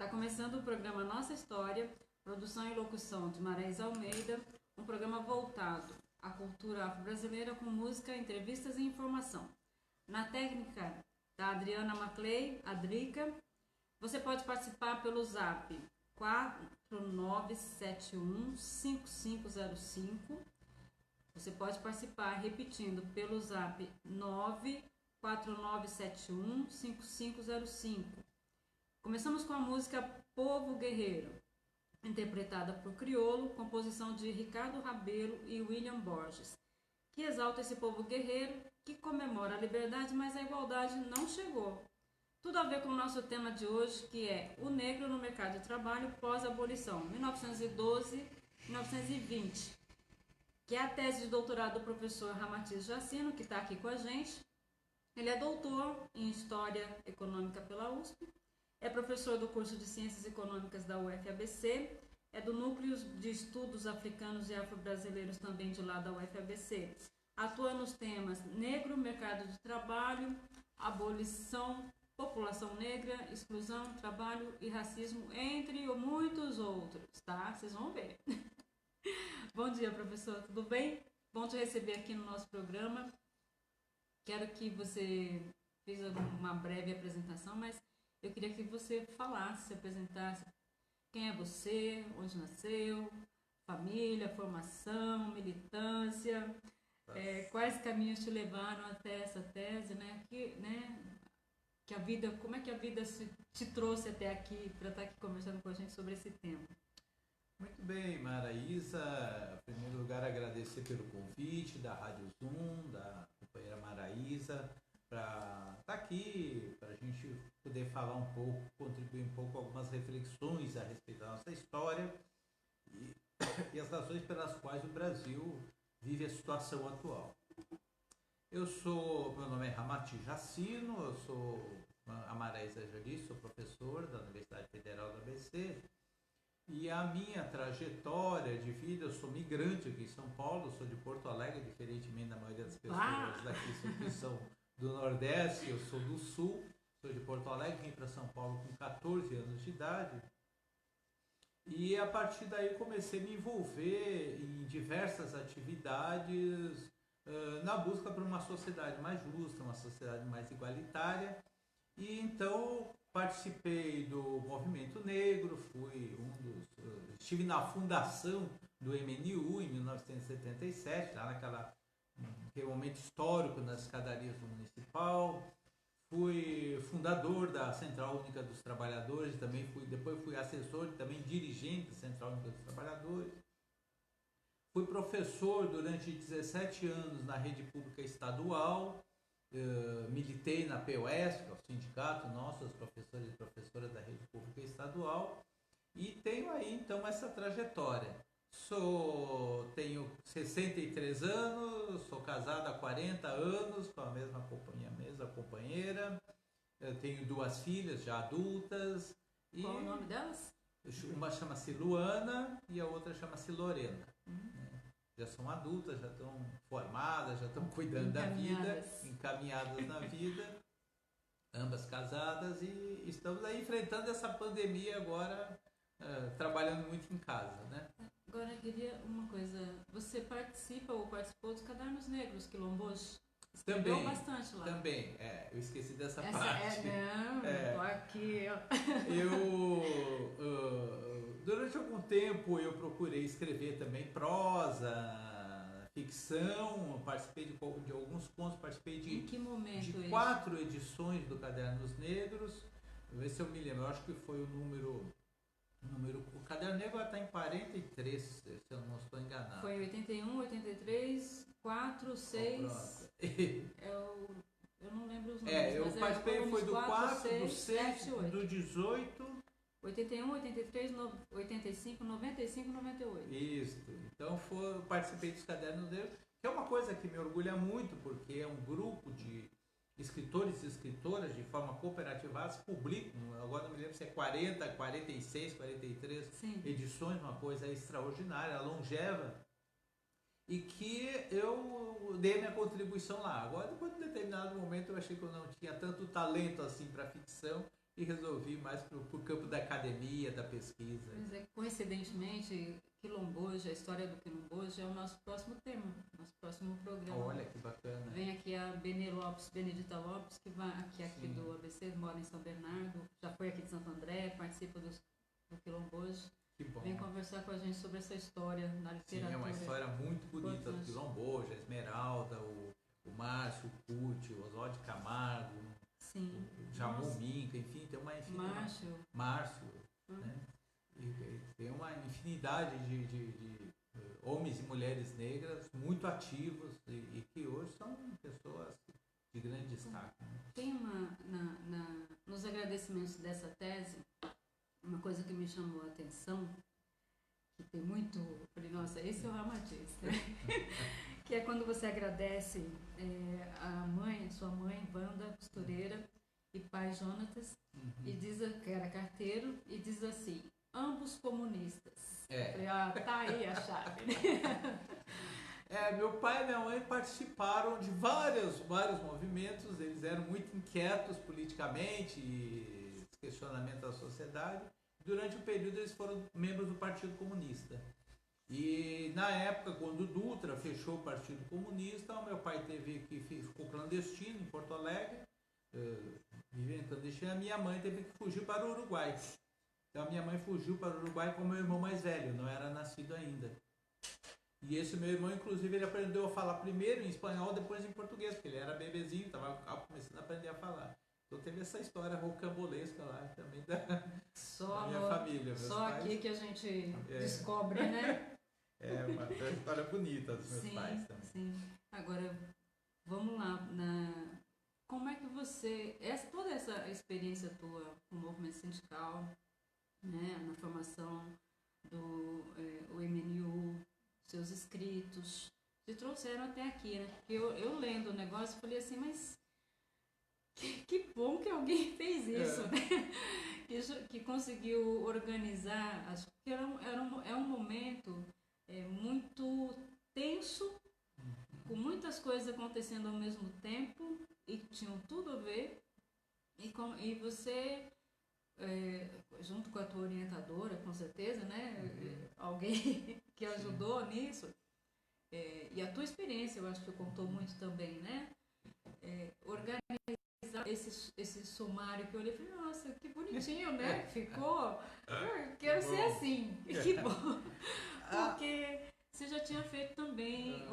Está começando o programa Nossa História, produção e locução de Maraísa Almeida, um programa voltado à cultura afro-brasileira com música, entrevistas e informação. Na técnica da Adriana Maclay, a Drica, você pode participar pelo zap 4971-5505. Você pode participar repetindo pelo zap 94971-5505. Começamos com a música Povo Guerreiro, interpretada por Criolo, composição de Ricardo Rabelo e William Borges, que exalta esse povo guerreiro que comemora a liberdade, mas a igualdade não chegou. Tudo a ver com o nosso tema de hoje, que é o negro no mercado de trabalho pós-abolição, 1912-1920, que é a tese de doutorado do professor Ramatiz Jacino, que está aqui com a gente. Ele é doutor em História Econômica pela USP, é professor do curso de Ciências Econômicas da UFABC, é do Núcleo de Estudos Africanos e Afro-Brasileiros também de lá da UFABC. Atua nos temas negro, mercado de trabalho, abolição, população negra, exclusão, trabalho e racismo, entre muitos outros, tá? Vocês vão ver. Bom dia, professor, tudo bem? Bom te receber aqui no nosso programa. Quero que você fez uma breve apresentação, mas eu queria que você falasse, se apresentasse quem é você, onde nasceu, família, formação, militância, quais caminhos te levaram até essa tese, né? Que a vida, como é que a vida te trouxe até aqui para estar aqui conversando com a gente sobre esse tema? Muito bem, Maraísa. Em primeiro lugar, agradecer pelo convite da Rádio Zoom, da companheira Maraísa, para estar aqui, para a gente poder falar um pouco, contribuir um pouco com algumas reflexões a respeito da nossa história e as razões pelas quais o Brasil vive a situação atual. Meu nome é Ramatiz Jacino, eu sou, a Maraísa já disse, sou professor da Universidade Federal do ABC. E a minha trajetória de vida, eu sou migrante aqui em São Paulo, sou de Porto Alegre, diferentemente da maioria das pessoas daqui que são do Nordeste, eu sou do Sul, sou de Porto Alegre, vim para São Paulo com 14 anos de idade. E a partir daí comecei a me envolver em diversas atividades na busca por uma sociedade mais justa, uma sociedade mais igualitária. E então participei do movimento negro, estive na fundação do MNU em 1977, lá naquele momento histórico nas escadarias do Municipal. Fui fundador da Central Única dos Trabalhadores, depois fui assessor e também dirigente da Central Única dos Trabalhadores. Fui professor durante 17 anos na rede pública estadual. Militei na POS, que é o sindicato nosso, os professores e professoras da rede pública estadual, e tenho aí então essa trajetória. Tenho 63 anos, sou casado há 40 anos com a mesma companheira, eu tenho 2 filhas já adultas. Qual o nome delas? Uma chama-se Luana e a outra chama-se Lorena. Já são adultas, já estão formadas, já estão cuidando da vida, encaminhadas na vida, ambas casadas, e estamos aí enfrentando essa pandemia agora, trabalhando muito em casa, né? Agora eu queria uma coisa, você participa ou participou dos Cadernos Negros Quilombos? Também, bastante lá. Também, eu esqueci dessa parte. Tô aqui, ó. Durante algum tempo eu procurei escrever também prosa, ficção, participei de alguns contos, participei Em que momento de 4 edições do Cadernos Negros. Vou ver se eu me lembro, eu acho que foi o número o Caderno Negro está em 43, se eu não estou enganado. Foi 81, 83, 4, 6. Eu não lembro os números. Eu participei, foi do 4, 6, do 6, 7, 8. do 18. 81, 83, 85, 95, 98. Isso. Então participei dos Cadernos Negros, que é uma coisa que me orgulha muito, porque é um grupo de escritores e escritoras de forma cooperativa publicam, agora não me lembro se é 40, 46, 43 Sim. edições, uma coisa extraordinária, longeva, e que eu dei minha contribuição lá. Agora, depois de um determinado momento, eu achei que eu não tinha tanto talento assim para ficção, e resolvi ir mais para o campo da academia, da pesquisa. Mas é, coincidentemente, Quilomboja, a história do Quilomboja é o nosso próximo tema, nosso próximo programa. Olha que bacana. Vem aqui a Benedita Lopes, que é aqui do ABC, mora em São Bernardo, já foi aqui de Santo André, participa do Quilomboja. Que bom. Vem conversar com a gente sobre essa história na literatura. Sim, é uma história muito bonita do Quilomboja, a Esmeralda, o Márcio, o Cuti, o Oswaldo Camargo, sim. o Jamon Minca, enfim, tem uma infinidade. Márcio. Né? E tem uma infinidade de homens e mulheres negras muito ativos e que hoje são pessoas de grande destaque. Né? Tem nos agradecimentos dessa tese, uma coisa que me chamou a atenção, que tem muito... Eu falei, nossa, esse é o Ramatiz, né? Que é quando você agradece sua mãe, Wanda, costureira, e pai, Jonatas, e diz que era carteiro, e diz assim, ambos comunistas. Eu falei, tá aí a chave, né? Meu pai e minha mãe participaram de vários movimentos, eles eram muito inquietos politicamente e questionamento da sociedade. Durante o período eles foram membros do Partido Comunista. E na época, quando o Dutra fechou o Partido Comunista, o meu pai ficou clandestino em Porto Alegre, vivendo clandestino, a minha mãe teve que fugir para o Uruguai. Então a minha mãe fugiu para o Uruguai com o meu irmão mais velho, não era nascido ainda. E esse meu irmão, inclusive, ele aprendeu a falar primeiro em espanhol, depois em português, porque ele era bebezinho, estava começando a aprender a falar. Então teve essa história rocambolesca lá também da minha família. Só pais, aqui que a gente descobre, né? É uma história bonita dos meus pais também. Sim. Agora, vamos lá. Como é que você... toda essa experiência tua com o movimento sindical, né, na formação do MNU, seus escritos, te trouxeram até aqui, né? Porque eu lendo o negócio, falei assim, mas que bom que alguém fez isso, né? Que conseguiu organizar, acho que é um momento muito tenso, com muitas coisas acontecendo ao mesmo tempo e tinham tudo a ver, e você, junto com a tua orientadora, com certeza, né? Alguém que ajudou nisso, e a tua experiência, eu acho que contou muito também, né? Organizar esse sumário que eu olhei e falei, nossa, que bonitinho, né? Ficou, quero ser assim, que bom. Porque você já tinha feito também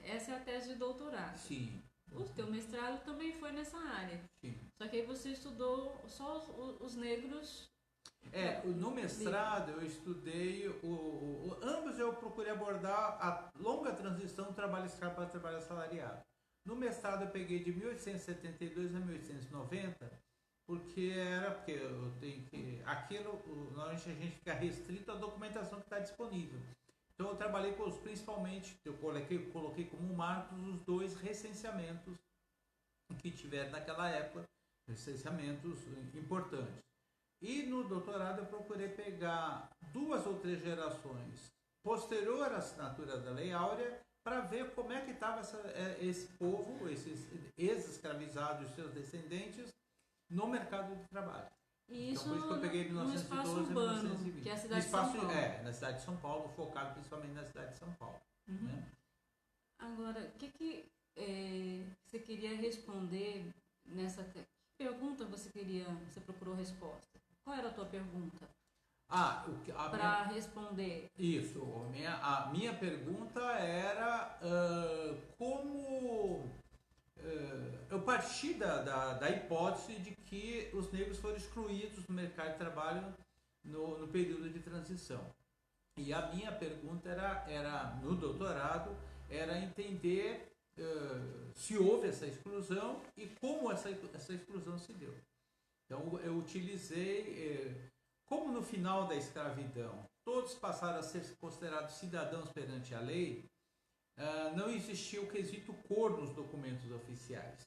essa é a tese de doutorado. Sim. O teu mestrado também foi nessa área. Sim. Só que aí você estudou só os negros. No mestrado eu estudei, ambos eu procurei abordar a longa transição do trabalho escravo para trabalho assalariado. No mestrado eu peguei de 1872 a 1890, porque eu tenho que... normalmente a gente fica restrito à documentação que está disponível. Então eu trabalhei principalmente, eu coloquei como marcos os 2 recenseamentos que tiveram naquela época, recenseamentos importantes. E no doutorado eu procurei pegar 2 ou 3 gerações posterior à assinatura da Lei Áurea para ver como é que estava esse povo, esses ex-escravizados e seus descendentes no mercado de trabalho. E isso então, por isso que eu peguei 1912 no espaço urbano, 1920. Que é a cidade de São Paulo. Na cidade de São Paulo, focado principalmente na cidade de São Paulo. Uhum. Né? Agora, o que você queria responder nessa... Que pergunta você procurou resposta? Qual era a tua pergunta? Para responder. Isso. A minha pergunta era como... eu parti da hipótese de que os negros foram excluídos do mercado de trabalho no período de transição. E a minha pergunta era no doutorado, era entender se houve essa exclusão e como essa exclusão se deu. Então eu utilizei, como no final da escravidão todos passaram a ser considerados cidadãos perante a lei, não existia o quesito cor nos documentos oficiais.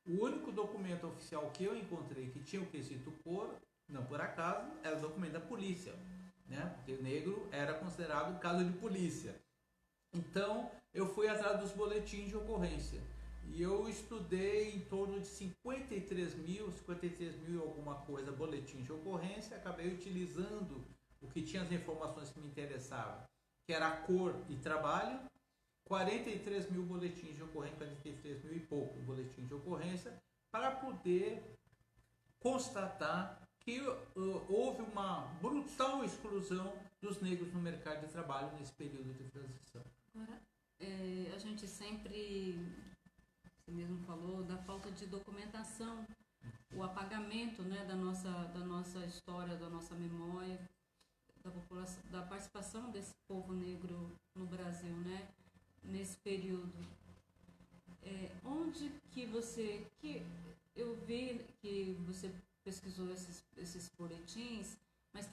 O único documento oficial que eu encontrei que tinha o quesito cor, não por acaso, era o documento da polícia, né? Porque o negro era considerado caso de polícia. Então eu fui atrás dos boletins de ocorrência E eu estudei em torno de 53 mil e alguma coisa boletins de ocorrência, acabei utilizando o que tinha as informações que me interessavam, que era a cor e trabalho, 43 mil boletins de ocorrência, 43 mil e pouco boletins de ocorrência, para poder constatar que houve uma brutal exclusão dos negros no mercado de trabalho nesse período de transição. Agora, a gente sempre, você mesmo falou, da falta de documentação, o apagamento, né, da nossa história, da nossa memória, da população, da participação desse povo negro no Brasil, né, nesse período. Onde que eu vi que você pesquisou esses boletins, mas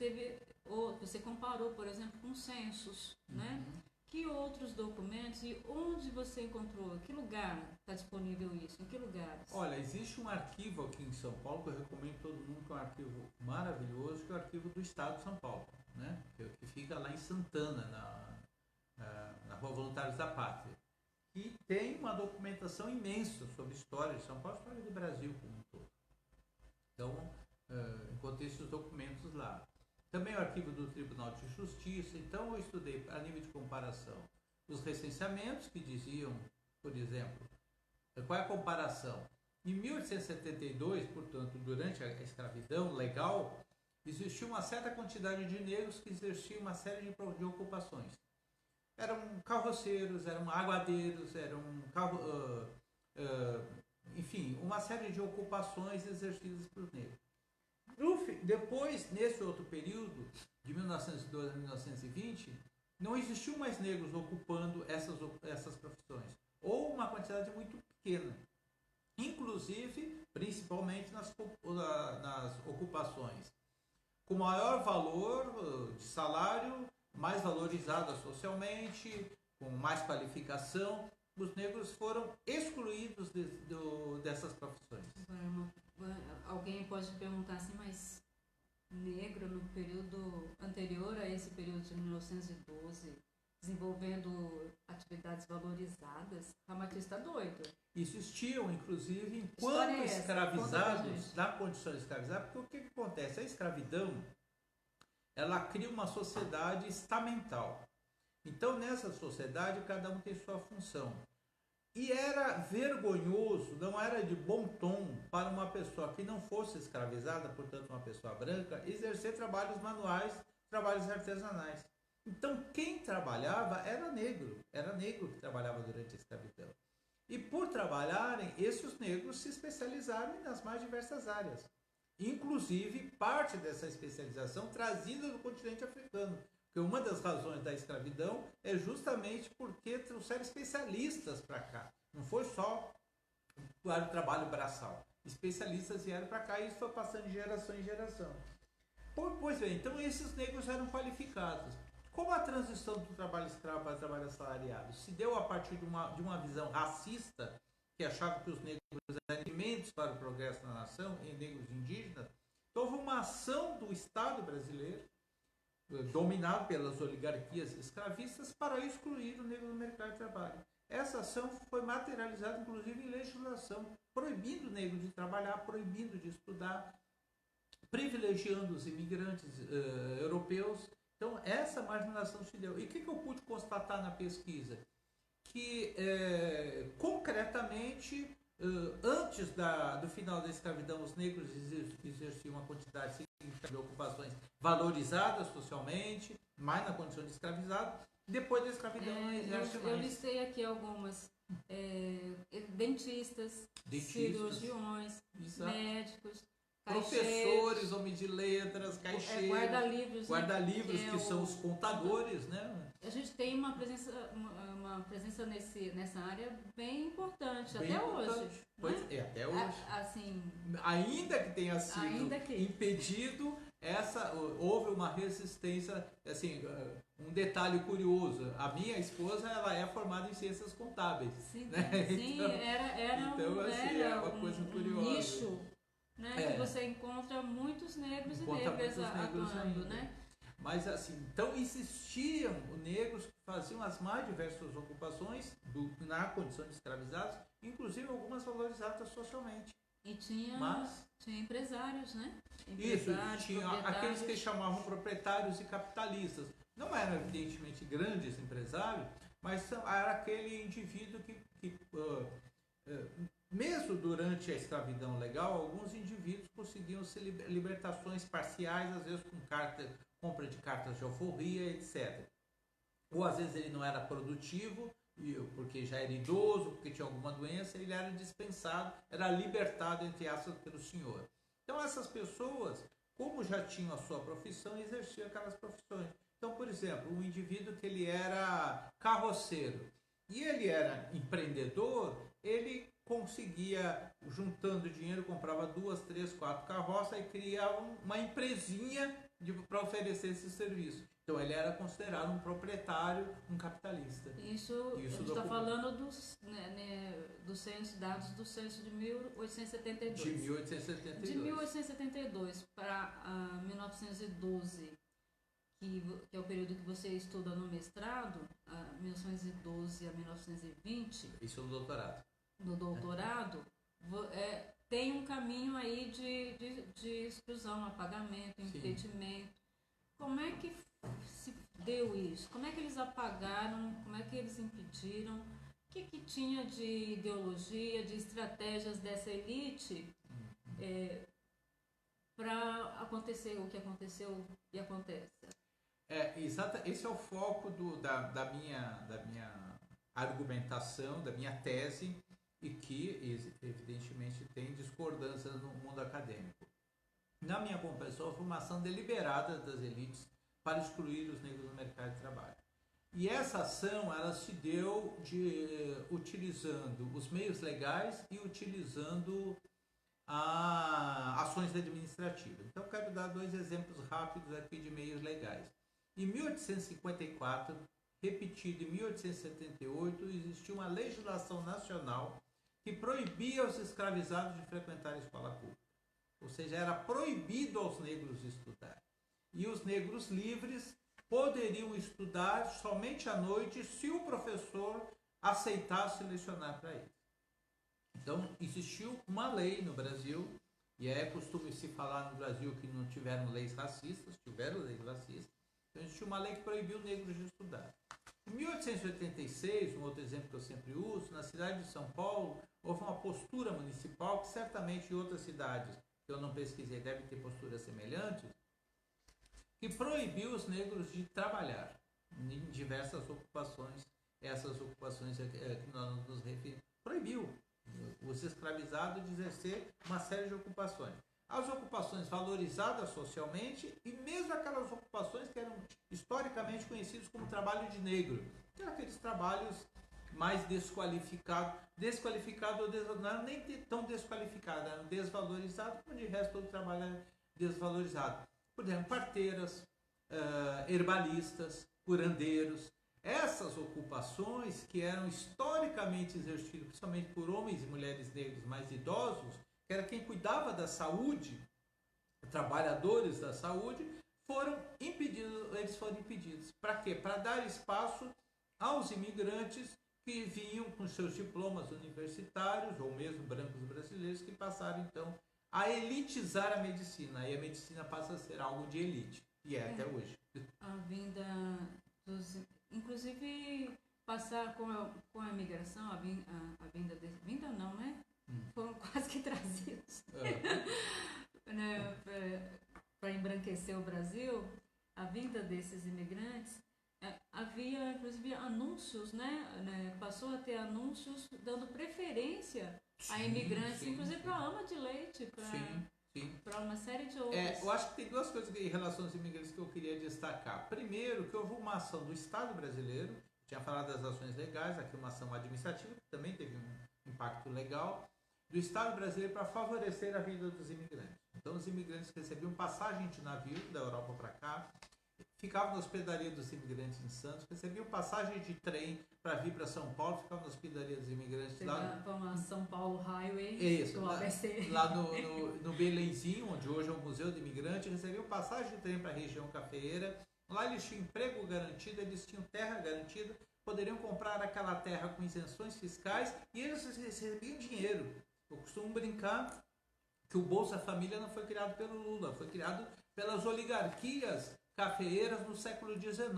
você comparou, por exemplo, com censos, né? Que outros documentos e onde você encontrou? Que lugar está disponível isso? Em que lugares? Olha, existe um arquivo aqui em São Paulo que eu recomendo todo mundo, que é um arquivo maravilhoso, que é o arquivo do Estado de São Paulo, né? Que fica lá em Santana, na Rua Voluntários da Pátria. E tem uma documentação imensa sobre história de São Paulo, história do Brasil como um todo. Então, encontrei esses documentos lá. Também o arquivo do Tribunal de Justiça. Então, eu estudei, a nível de comparação, os recenseamentos que diziam, por exemplo, qual é a comparação? Em 1872, portanto, durante a escravidão legal, existia uma certa quantidade de negros que exerciam uma série de ocupações. Eram carroceiros, eram aguadeiros, enfim, uma série de ocupações exercidas por negros. Depois, nesse outro período, de 1912 a 1920, não existiam mais negros ocupando essas profissões, ou uma quantidade muito pequena. Inclusive, principalmente nas ocupações com maior valor de salário, mais valorizadas socialmente, com mais qualificação, os negros foram excluídos dessas profissões. Alguém pode perguntar assim, mas negro no período anterior a esse período de 1912, desenvolvendo atividades valorizadas, Ramatiz está doido. Existiam, inclusive, enquanto escravizados, na condição de escravizado, porque o que acontece? A escravidão, ela cria uma sociedade estamental. Então, nessa sociedade, cada um tem sua função. E era vergonhoso, não era de bom tom para uma pessoa que não fosse escravizada, portanto uma pessoa branca, exercer trabalhos manuais, trabalhos artesanais. Então, quem trabalhava era negro que trabalhava durante a escravidão. E por trabalharem, esses negros se especializaram nas mais diversas áreas. Inclusive, parte dessa especialização trazida do continente africano. Porque uma das razões da escravidão é justamente porque trouxeram especialistas para cá. Não foi só o trabalho braçal. Especialistas vieram para cá e isso foi passando de geração em geração. Pois bem, então esses negros eram qualificados. Como a transição do trabalho escravo para o trabalho assalariado se deu a partir de uma visão racista, que achava que os negros eram inimigos para o progresso da nação, e negros indígenas, então houve uma ação do Estado brasileiro, dominado pelas oligarquias escravistas, para excluir o negro do mercado de trabalho. Essa ação foi materializada, inclusive, em legislação, proibindo o negro de trabalhar, proibindo de estudar, privilegiando os imigrantes europeus. Então, essa marginalização se deu. E o que eu pude constatar na pesquisa? Que, concretamente, antes do final da escravidão, os negros exerciam uma quantidade significativa de ocupações valorizadas socialmente, mais na condição de escravizado. Depois da escravidão, não exerce mais. Eu listei aqui algumas. Dentistas, cirurgiões, médicos, professores, homens de letras, caixeiros, guarda-livros, que são os contadores, né? A gente tem uma presença nessa área bem importante, bem até importante. Hoje. Pois né? Até hoje. Assim, ainda que tenha sido impedido, houve uma resistência, assim, um detalhe curioso, a minha esposa, ela é formada em ciências contábeis. Sim, né? sim, era uma coisa curiosa. Nicho, né, que você encontra muitos negros e negras atuando, né? Mas assim, então existiam negros que faziam as mais diversas ocupações na condição de escravizados, inclusive algumas valorizadas socialmente. E tinha empresários, né? Empresários, isso, tinha aqueles que chamavam proprietários e capitalistas. Não eram evidentemente grandes empresários, mas era aquele indivíduo que mesmo durante a escravidão legal, alguns indivíduos conseguiam se libertações parciais, às vezes com compra de cartas de alforria, etc. Ou às vezes ele não era produtivo, porque já era idoso, porque tinha alguma doença, ele era dispensado, era libertado, entre aspas, pelo senhor. Então essas pessoas, como já tinham a sua profissão, exerciam aquelas profissões. Então, por exemplo, um indivíduo que ele era carroceiro e ele era empreendedor, ele conseguia, juntando dinheiro, comprava 2, 3, 4 carroças e criava uma empresinha para oferecer esse serviço. Então ele era considerado um proprietário, um capitalista. Isso a gente está falando dos dados do censo de 1872. De 1872. De 1872 para 1912, que é o período que você estuda no mestrado, 1912 a 1920. Isso no doutorado. No doutorado, tem um caminho aí de exclusão, apagamento, impedimento. Como é que se deu isso? Como é que eles apagaram? Como é que eles impediram? O que tinha de ideologia, de estratégias dessa elite para acontecer o que aconteceu e acontece? Exato. Esse é o foco da minha argumentação, da minha tese, e que evidentemente tem discordâncias no mundo acadêmico. Na minha compreensão, foi uma ação deliberada das elites para excluir os negros do mercado de trabalho. E essa ação ela se deu utilizando os meios legais e utilizando ações administrativas. Então, eu quero dar 2 exemplos rápidos aqui de meios legais. Em 1854, repetido em 1878, existiu uma legislação nacional que proibia os escravizados de frequentar a escola pública. Ou seja, era proibido aos negros estudar. E os negros livres poderiam estudar somente à noite se o professor aceitasse lecionar para eles. Então, existiu uma lei no Brasil, e costume se falar no Brasil que não tiveram leis racistas, tiveram leis racistas. Então, existiu uma lei que proibiu negros de estudar. Em 1886, um outro exemplo que eu sempre uso, na cidade de São Paulo, houve uma postura municipal que certamente em outras cidades, que eu não pesquisei, devem ter posturas semelhantes, que proibiu os negros de trabalhar em diversas ocupações, essas ocupações que nós nos referimos. Proibiu os escravizados de exercer uma série de ocupações. As ocupações valorizadas socialmente e mesmo aquelas ocupações que eram historicamente conhecidas como trabalho de negro, que eram aqueles trabalhos mais desqualificados, não eram nem tão desqualificados, eram desvalorizados, como de resto todo trabalho era desvalorizado. Por exemplo, parteiras, herbalistas, curandeiros. Essas ocupações que eram historicamente exercidas principalmente por homens e mulheres negros mais idosos, que era quem cuidava da saúde, trabalhadores da saúde, eles foram impedidos. Para quê? Para dar espaço aos imigrantes que vinham com seus diplomas universitários, ou mesmo brancos brasileiros, que passaram então a elitizar a medicina. Aí a medicina passa a ser algo de elite, e até hoje. A vinda dos... Inclusive, passar com a imigração, a vinda... Vinda não, né? Foram quase que trazidos para embranquecer o Brasil. A vinda desses imigrantes, havia inclusive anúncios, né? Passou a ter anúncios dando preferência a imigrantes, inclusive para a ama de leite, para uma série de outras. Eu acho que tem 2 coisas em relação aos imigrantes que eu queria destacar. Primeiro, que houve uma ação do Estado brasileiro, tinha falado das ações legais, aqui uma ação administrativa, que também teve um impacto legal, do Estado brasileiro para favorecer a vinda dos imigrantes. Então, os imigrantes recebiam passagem de navio da Europa para cá, ficava na hospedaria dos imigrantes em Santos, recebiam passagem de trem para vir para São Paulo, ficava na hospedaria dos imigrantes lá. Vamos a São Paulo Highway, Isso, do ABC. lá no Belenzinho, onde hoje é o Museu do Imigrante, recebiam passagem de trem para a região cafeeira. Lá eles tinham emprego garantido, eles tinham terra garantida, poderiam comprar aquela terra com isenções fiscais e eles recebiam dinheiro. Eu costumo brincar que o Bolsa Família não foi criado pelo Lula, foi criado pelas oligarquias cafeeiras no século XIX.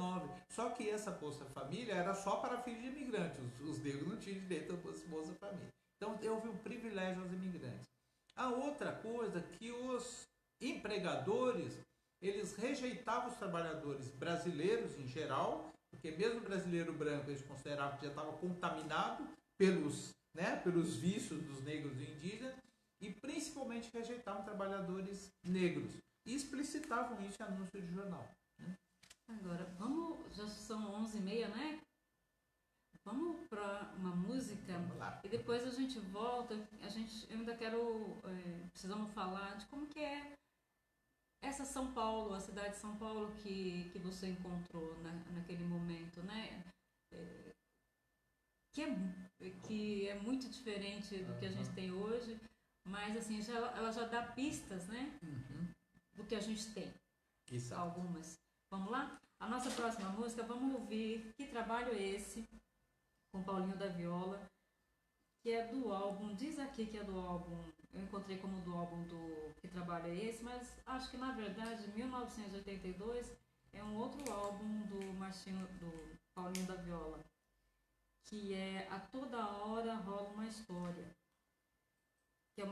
Só que essa Bolsa Família era só para filhos de imigrantes, os negros não tinham direito a Bolsa Família. Então houve um privilégio aos imigrantes. A outra coisa que os empregadores, eles rejeitavam os trabalhadores brasileiros em geral, porque mesmo o brasileiro branco eles consideravam que já estava contaminado pelos vícios dos negros e indígenas, e principalmente rejeitavam trabalhadores negros. E explicitavam isso em anúncio de jornal. Né? Agora, vamos, já são 11h30, né? Vamos para uma música. Vamos lá. E depois a gente volta. Eu ainda quero, precisamos falar de como que é essa São Paulo, a cidade de São Paulo que você encontrou naquele momento, né? Que é muito diferente do que a gente tem hoje, mas assim, ela já dá pistas, né? Do que a gente tem. Exato. Algumas. Vamos lá? A nossa próxima música, vamos ouvir Que Trabalho é Esse? Com Paulinho da Viola, que é do álbum, diz aqui que é do álbum, eu encontrei como do álbum do Que Trabalho é Esse, mas acho que na verdade 1982 é um outro álbum do Paulinho da Viola, que é A Toda Hora Rola Uma História, que é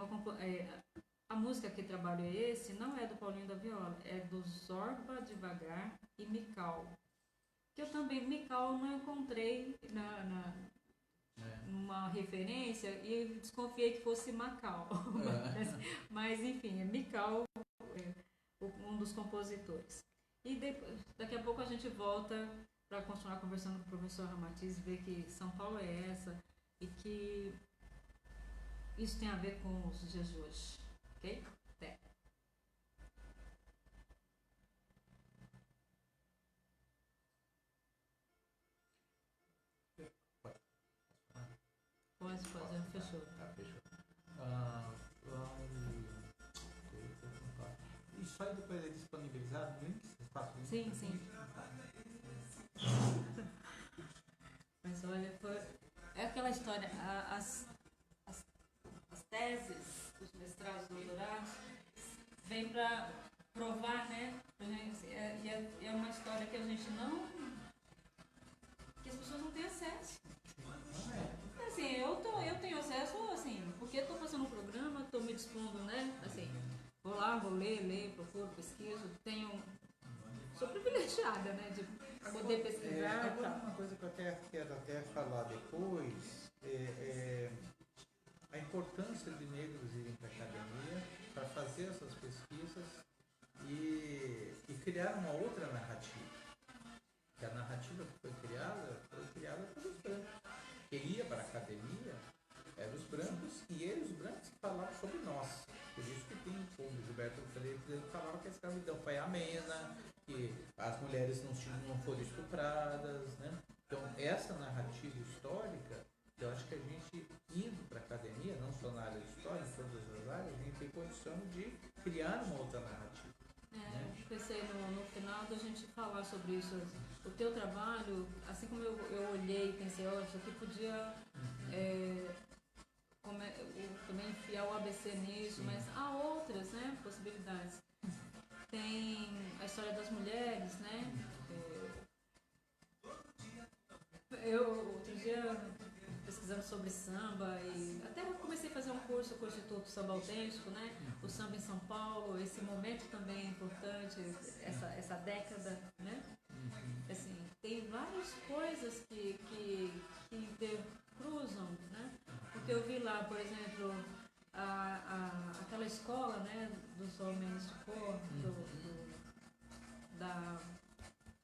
a música Que Trabalho é Esse não é do Paulinho da Viola, é do Zorba Devagar e Mical. Que eu também, Mical, não encontrei numa referência e desconfiei que fosse Macau. Mas enfim, é Mical, um dos compositores. E daqui a pouco a gente volta para continuar conversando com o professor Ramatiz e ver que São Paulo é essa e que isso tem a ver com os dias de hoje. Ok? Até. Pode, fechou. Tá, fechou. Isso aí depois é disponibilizado no link? Sim. Mas olha, é aquela história, as teses, os mestrados, doutorados, vem para provar, né? É uma história que a gente que as pessoas não têm acesso. Assim, eu tenho acesso, assim, porque estou fazendo um programa, estou me dispondo, né? Assim, vou lá, vou ler, procuro, pesquiso, sou privilegiada, né? De poder pesquisar. Agora, uma coisa que eu quero falar depois é a importância de negros irem para a academia para fazer essas pesquisas e criar uma outra narrativa. Que a narrativa que foi criada pelos brancos. Quem ia para a academia eram os brancos e eles, os brancos, que falavam sobre nós. Por isso que tem como Gilberto Freire falava que a escravidão foi amena, que as mulheres não foram estupradas, né? Então, essa narrativa histórica, eu acho que a gente, indo para a academia, não só na área de história, em todas as áreas, a gente tem condição de criar uma outra narrativa. Né? Pensei no final da gente falar sobre isso. O teu trabalho, assim como eu olhei e pensei, isso aqui podia também enfiar o ABC nisso, mas há outras, né, possibilidades. Tem a história das mulheres, né? Eu, outro dia, pesquisando sobre samba, e até comecei a fazer um curso com o Instituto Samba Autêntico, né? O samba em São Paulo, esse momento também é importante, essa década, né? Assim, tem várias coisas que cruzam, né? Porque eu vi lá, por exemplo, aquela escola, né, dos homens de cor, da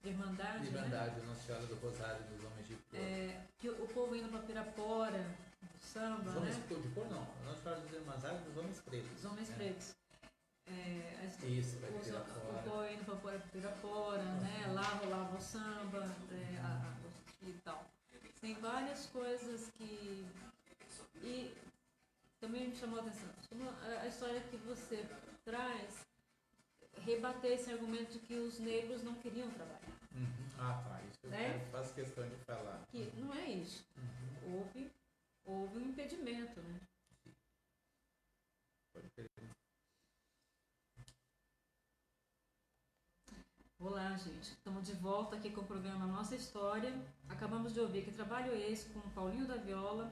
Irmandade, Irmandade, Nossa Senhora do Rosário dos Homens de Cor. Que o povo indo para Pirapora, samba, os homens né? de cor não, Nossa Senhora dos Irmandade dos Homens Pretos. Os Homens Pretos. Isso, vai usa tirar o fora. boi indo para fora para Pirapora, né? Lá rolava o samba e tal. Tem várias coisas que... E também me chamou a atenção a história que você traz, rebater esse argumento de que os negros não queriam trabalhar. Uhum. Ah, tá. Isso Né? eu faço questão de falar. Que não é isso. Houve um impedimento, né? Pode crer. Olá, gente. Estamos de volta aqui com o programa Nossa História. Acabamos de ouvir Que Trabalho é Esse, com o Paulinho da Viola.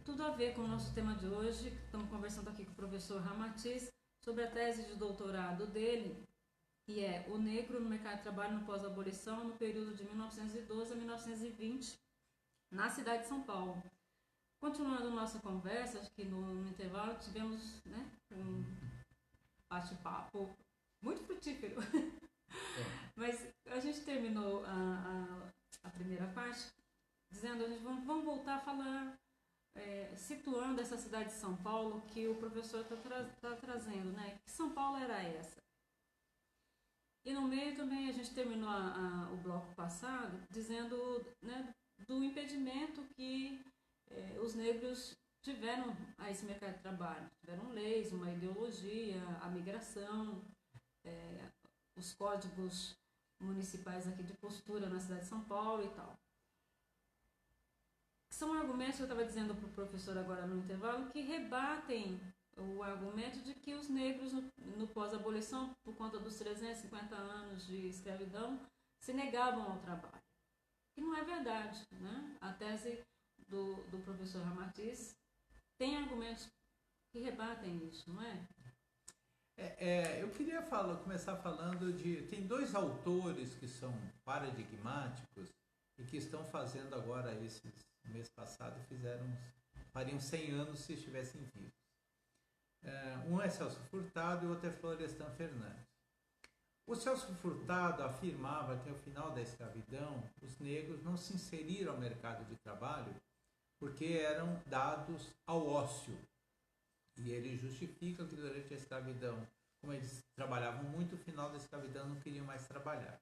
Tudo a ver com o nosso tema de hoje. Estamos conversando aqui com o professor Ramatiz sobre a tese de doutorado dele, que é O Negro no Mercado de Trabalho no Pós-Abolição, no período de 1912 a 1920, na cidade de São Paulo. Continuando nossa conversa, acho que no intervalo tivemos, né, um bate-papo muito frutífero. Mas a gente terminou a primeira parte dizendo, vamos voltar a falar, situando essa cidade de São Paulo que o professor está trazendo, né? Que São Paulo era essa? E no meio também a gente terminou o bloco passado dizendo, né, do impedimento que os negros tiveram a esse mercado de trabalho. Tiveram leis, uma ideologia, a migração, os códigos municipais aqui de postura na cidade de São Paulo e tal. São argumentos que eu estava dizendo para o professor agora no intervalo que rebatem o argumento de que os negros no pós-abolição, por conta dos 350 anos de escravidão, se negavam ao trabalho. E não é verdade, né? A tese do professor Ramatiz tem argumentos que rebatem isso, não é? Eu queria começar falando de... Tem dois autores que são paradigmáticos e que estão fazendo agora, mês passado, fariam 100 anos se estivessem vivos. Um é Celso Furtado e o outro é Florestan Fernandes. O Celso Furtado afirmava que, ao final da escravidão, os negros não se inseriram ao mercado de trabalho porque eram dados ao ócio. E ele justifica que durante a escravidão, como eles trabalhavam muito, no final da escravidão não queriam mais trabalhar.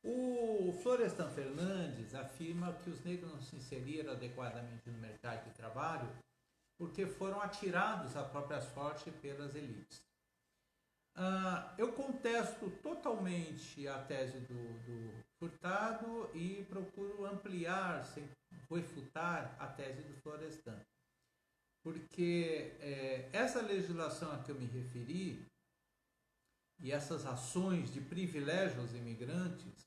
O Florestan Fernandes afirma que os negros não se inseriram adequadamente no mercado de trabalho porque foram atirados à própria sorte pelas elites. Eu contesto totalmente a tese do Furtado e procuro ampliar, sem refutar, a tese do Florestan. Porque essa legislação a que eu me referi e essas ações de privilégio aos imigrantes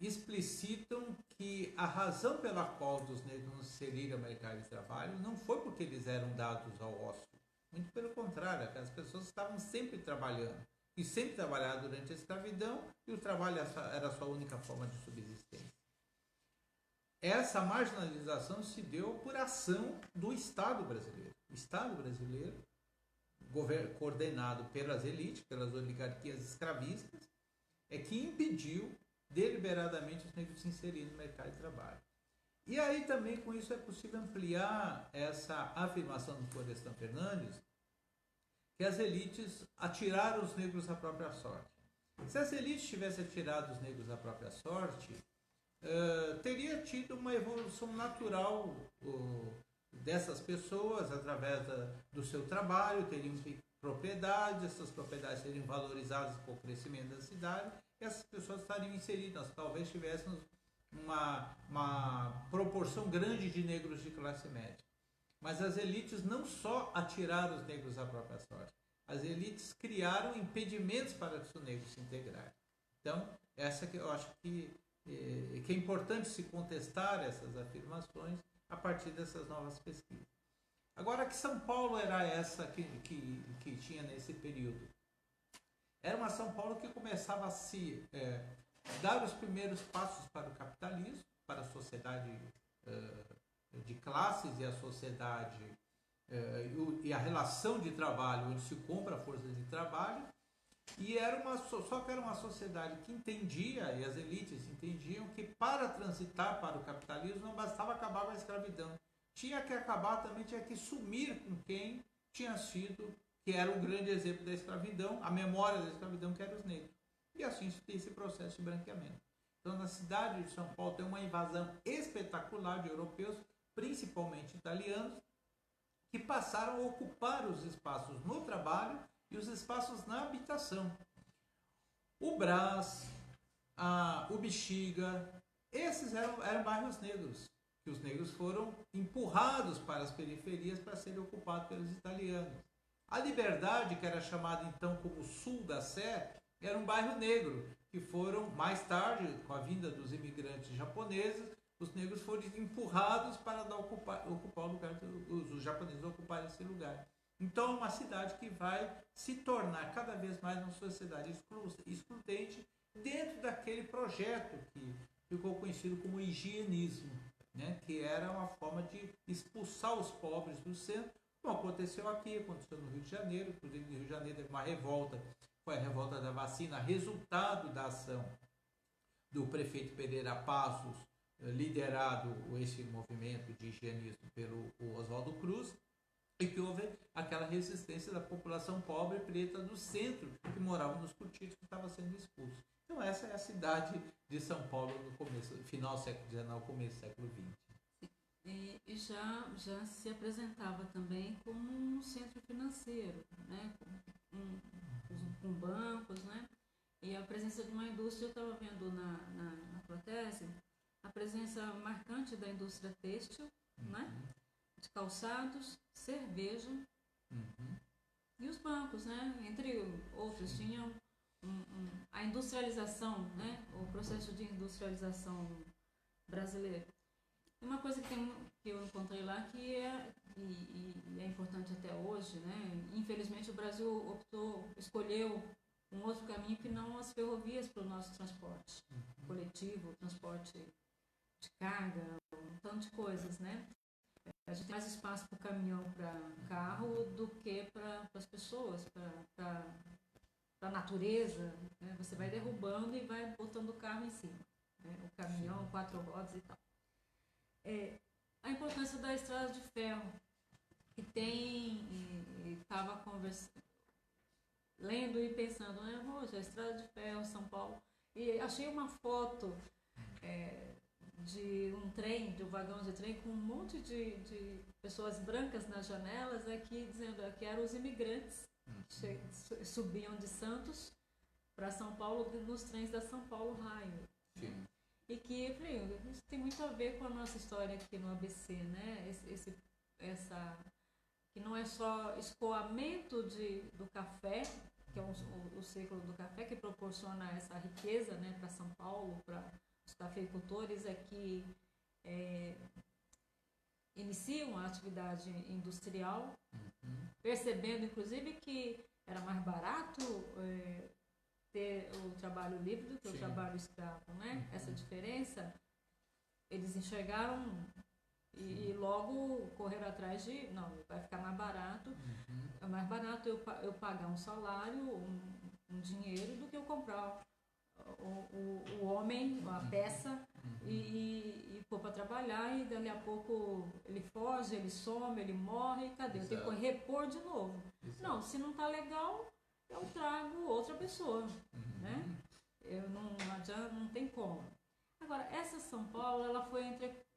explicitam que a razão pela qual os negros não se inseriram ao mercado de trabalho não foi porque eles eram dados ao ócio. Muito pelo contrário, as pessoas estavam sempre trabalhando. E sempre trabalharam durante a escravidão e o trabalho era a sua única forma de subsistência. Essa marginalização se deu por ação do Estado brasileiro. O Estado brasileiro, coordenado pelas elites, pelas oligarquias escravistas, é que impediu deliberadamente os negros se inserirem no mercado de trabalho. E aí também com isso é possível ampliar essa afirmação do Florestan Fernandes, que as elites atiraram os negros à própria sorte. Se as elites tivessem atirado os negros à própria sorte, teria tido uma evolução natural dessas pessoas através do seu trabalho, teriam propriedades, essas propriedades seriam valorizadas com o crescimento da cidade, e essas pessoas estariam inseridas, talvez tivéssemos uma proporção grande de negros de classe média. Mas as elites não só atiraram os negros à própria sorte, as elites criaram impedimentos para que os negros se integrarem. Então, essa que eu acho que é importante se contestar essas afirmações a partir dessas novas pesquisas. Agora, que São Paulo era essa que tinha nesse período? Era uma São Paulo que começava a se dar os primeiros passos para o capitalismo, para a sociedade de classes e a sociedade e a relação de trabalho, onde se compra a força de trabalho, e só que era uma sociedade que entendia, e as elites entendiam, que para transitar para o capitalismo não bastava acabar com a escravidão. Tinha que acabar também, tinha que sumir com quem tinha sido que era um grande exemplo da escravidão, a memória da escravidão, que eram os negros. E assim tem esse processo de branqueamento. Então, na cidade de São Paulo tem uma invasão espetacular de europeus, principalmente italianos, que passaram a ocupar os espaços no trabalho e os espaços na habitação. O Brás, o Bexiga, esses eram bairros negros, que os negros foram empurrados para as periferias para serem ocupados pelos italianos. A Liberdade, que era chamada então como Sul da Sé, era um bairro negro, que foram, mais tarde, com a vinda dos imigrantes japoneses, os negros foram empurrados para ocupar o lugar, os japoneses ocuparem esse lugar. Então é uma cidade que vai se tornar cada vez mais uma sociedade excludente dentro daquele projeto que ficou conhecido como higienismo, né? Que era uma forma de expulsar os pobres do centro. Como aconteceu aqui, aconteceu no Rio de Janeiro, inclusive no Rio de Janeiro teve uma revolta, foi a revolta da vacina, resultado da ação do prefeito Pereira Passos, liderado esse movimento de higienismo pelo Oswaldo Cruz, e que houve aquela resistência da população pobre preta do centro, que morava nos cortiços, que estava sendo expulso. Então essa é a cidade de São Paulo no começo, final do século XIX, começo do século XX. E já se apresentava também como um centro financeiro, né? Com bancos, né? E a presença de uma indústria, eu estava vendo na tua tese, a presença marcante da indústria têxtil, né? De calçados, cerveja e os bancos, né? Entre outros, tinham a industrialização, né? O processo de industrialização brasileiro. E uma coisa que eu encontrei lá que é importante até hoje, né? Infelizmente o Brasil escolheu um outro caminho que não as ferrovias para o nosso transporte coletivo, transporte de carga, um tanto de coisas, né? A gente tem mais espaço para o caminhão, para carro, do que para as pessoas, para a natureza, né? Você vai derrubando e vai botando o carro em cima, né? O caminhão, 4 rodas e tal. A importância da estrada de ferro, que estava conversando, lendo e pensando, né? Poxa, a estrada de ferro, São Paulo. E achei uma foto de um trem, de um vagão de trem, com um monte de pessoas brancas nas janelas, aqui dizendo que eram os imigrantes que subiam de Santos para São Paulo nos trens da São Paulo Raio. Sim. E que, isso tem muito a ver com a nossa história aqui no ABC, né? Que não é só escoamento do café, que é o ciclo do café, que proporciona essa riqueza, né, para São Paulo, para os cafeicultores que iniciam a atividade industrial, percebendo, inclusive, que era mais barato ter o trabalho livre do que o trabalho escravo, né? Essa diferença, eles enxergaram e logo correram atrás não, vai ficar mais barato, é mais barato eu pagar um salário, um dinheiro, do que eu comprar o homem, a peça, e pôr para trabalhar, e dali a pouco ele foge, ele some, ele morre, cadê? Eu tenho que repor de novo. Exato. Não, se não está legal, eu trago outra pessoa, né? Eu não tem como. Agora, essa São Paulo, ela foi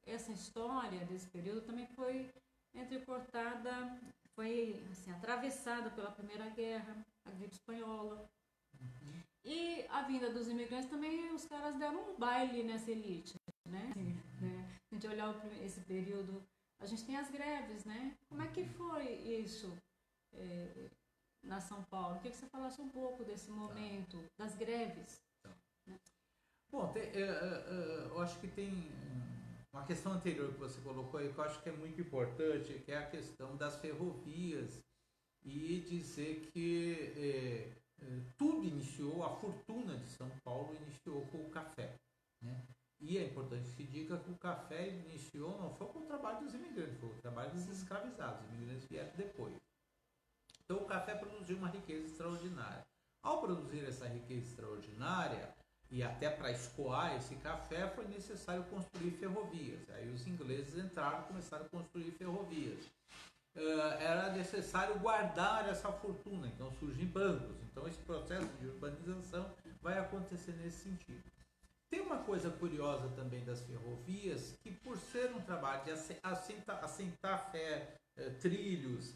essa história desse período também foi entrecortada, foi assim, atravessada pela Primeira Guerra, a gripe espanhola. E a vinda dos imigrantes também, os caras deram um baile nessa elite, né? A gente olhar esse período, a gente tem as greves, né? Como é que foi isso na São Paulo? Queria que você falasse um pouco desse momento, das greves. Né? Bom, eu acho que tem uma questão anterior que você colocou aí, que eu acho que é muito importante, que é a questão das ferrovias, e dizer que tudo iniciou, a fortuna de São Paulo iniciou com o café, né? E é importante que se diga que o café iniciou, não foi com o trabalho dos imigrantes, foi o trabalho dos escravizados, os imigrantes vieram depois. Então o café produziu uma riqueza extraordinária. Ao produzir essa riqueza extraordinária, e até para escoar esse café, foi necessário construir ferrovias. Aí os ingleses entraram e começaram a construir ferrovias. era necessário guardar essa fortuna, então surgem bancos. Então esse processo de urbanização vai acontecer nesse sentido. Tem uma coisa curiosa também das ferrovias, que por ser um trabalho de assentar trilhos,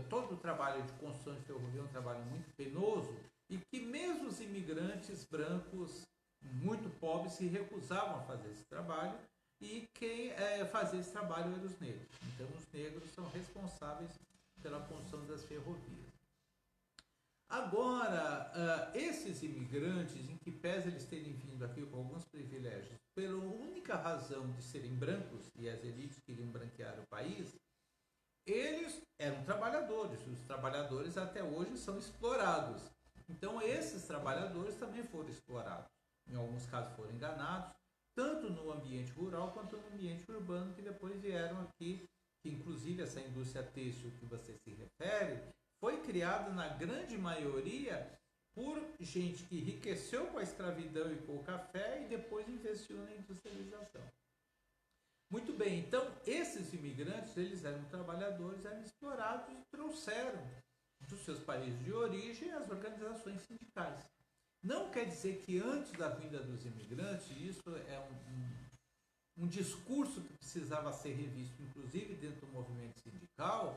todo o trabalho de construção de ferrovia é um trabalho muito penoso, e que mesmo os imigrantes brancos muito pobres se recusavam a fazer esse trabalho, e quem fazia esse trabalho eram os negros. Então os negros são responsáveis pela construção das ferrovias. Agora, esses imigrantes, em que pese eles terem vindo aqui com alguns privilégios, pela única razão de serem brancos, e as elites queriam branquear o país, eles eram trabalhadores. Os trabalhadores até hoje são explorados. Então esses trabalhadores também foram explorados. Em alguns casos foram enganados, tanto no ambiente rural quanto no ambiente urbano, que depois vieram aqui, que inclusive essa indústria têxtil que você se refere, foi criada na grande maioria por gente que enriqueceu com a escravidão e com o café e depois investiu na industrialização. Muito bem, então esses imigrantes, eles eram trabalhadores, eram explorados e trouxeram dos seus países de origem as organizações sindicais. Não quer dizer que antes da vinda dos imigrantes, isso é um discurso que precisava ser revisto, inclusive dentro do movimento sindical,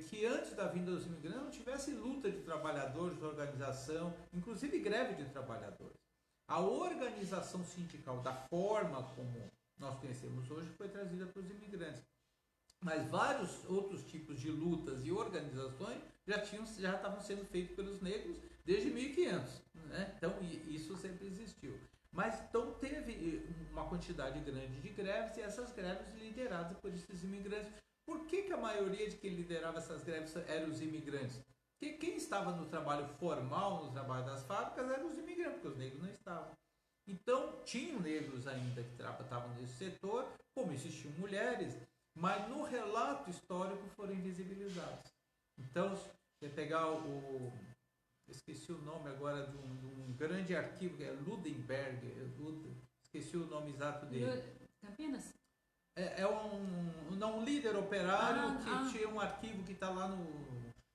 que antes da vinda dos imigrantes não tivesse luta de trabalhadores, organização, inclusive greve de trabalhadores. A organização sindical, da forma como nós conhecemos hoje, foi trazida para os imigrantes. Mas vários outros tipos de lutas e organizações já estavam sendo feitos pelos negros desde 1500. Né? Então, isso sempre existiu. Mas então teve uma quantidade grande de greves, e essas greves lideradas por esses imigrantes. Por que a maioria de quem liderava essas greves eram os imigrantes? Porque quem estava no trabalho formal, no trabalho das fábricas, eram os imigrantes, porque os negros não estavam. Então, tinham negros ainda que estavam nesse setor, como existiam mulheres, mas no relato histórico foram invisibilizados. Então, você pegar esqueci o nome agora de um grande arquivo, que é Ludenberg, esqueci o nome exato dele. Campinas? É um líder operário que tinha um arquivo que está lá